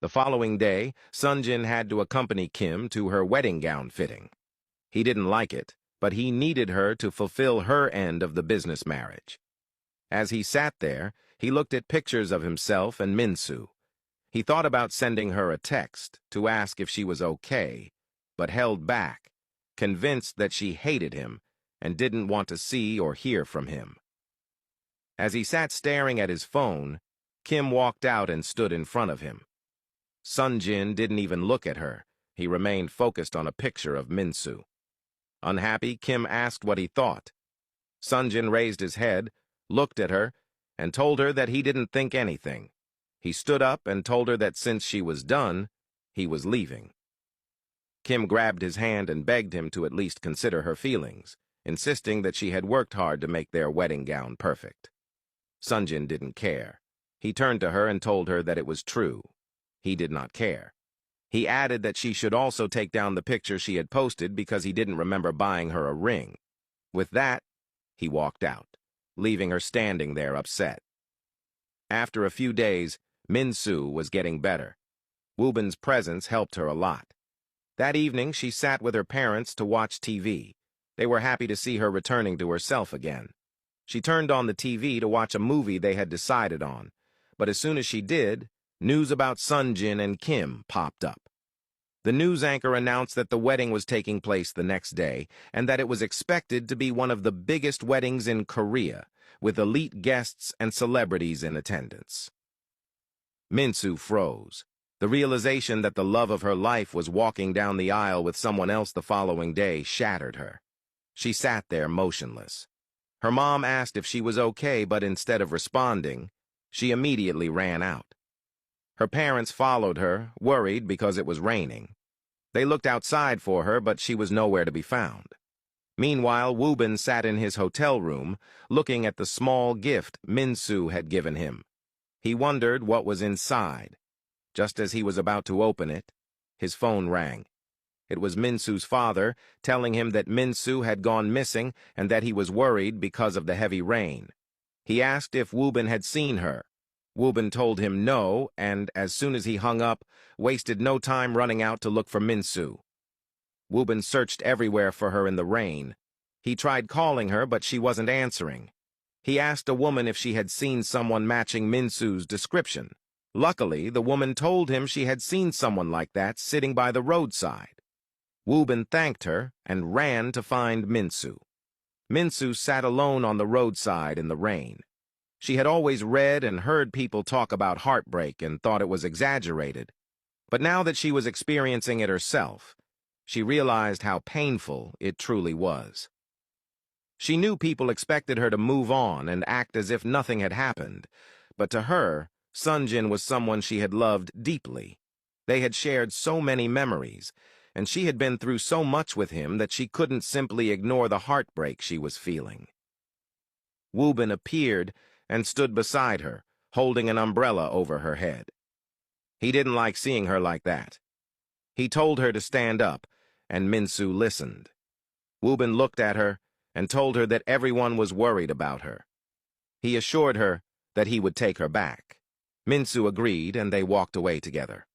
The following day, Sunjin had to accompany Kim to her wedding gown fitting. He didn't like it, but he needed her to fulfill her end of the business marriage. As he sat there, he looked at pictures of himself and Min-soo. He thought about sending her a text to ask if she was okay, but held back, convinced that she hated him and didn't want to see or hear from him. As he sat staring at his phone, Kim walked out and stood in front of him. Sunjin didn't even look at her. He remained focused on a picture of Min-soo. Unhappy, Kim asked what he thought. Sunjin raised his head, looked at her, and told her that he didn't think anything. He stood up and told her that since she was done, he was leaving. Kim grabbed his hand and begged him to at least consider her feelings, insisting that she had worked hard to make their wedding gown perfect. Sunjin didn't care. He turned to her and told her that it was true. He did not care. He added that she should also take down the picture she had posted because he didn't remember buying her a ring. With that, he walked out, leaving her standing there upset. After a few days, Min-soo was getting better. Woobin's presence helped her a lot. That evening, she sat with her parents to watch TV. They were happy to see her returning to herself again. She turned on the TV to watch a movie they had decided on, but as soon as she did, news about Sunjin and Kim popped up. The news anchor announced that the wedding was taking place the next day and that it was expected to be one of the biggest weddings in Korea, with elite guests and celebrities in attendance. Min-soo froze. The realization that the love of her life was walking down the aisle with someone else the following day shattered her. She sat there motionless. Her mom asked if she was okay, but instead of responding, she immediately ran out. Her parents followed her, worried because it was raining. They looked outside for her, but she was nowhere to be found. Meanwhile, Woobin sat in his hotel room, looking at the small gift Min-soo had given him. He wondered what was inside. Just as he was about to open it, his phone rang. It was Min-soo's father, telling him that Min-soo had gone missing and that he was worried because of the heavy rain. He asked if Woobin had seen her. Woobin told him no, and as soon as he hung up, wasted no time running out to look for Min-soo. Woobin searched everywhere for her in the rain. He tried calling her, but she wasn't answering. He asked a woman if she had seen someone matching Min-soo's description. Luckily, the woman told him she had seen someone like that sitting by the roadside. Woobin thanked her and ran to find Min-soo. Min-soo sat alone on the roadside in the rain. She had always read and heard people talk about heartbreak and thought it was exaggerated. But now that she was experiencing it herself, she realized how painful it truly was. She knew people expected her to move on and act as if nothing had happened, but to her, Sunjin was someone she had loved deeply. They had shared so many memories, and she had been through so much with him that she couldn't simply ignore the heartbreak she was feeling. Woobin appeared and stood beside her, holding an umbrella over her head. He didn't like seeing her like that. He told her to stand up, and Min-soo listened. Woobin looked at her and told her that everyone was worried about her. He assured her that he would take her back. Min-soo agreed, and they walked away together.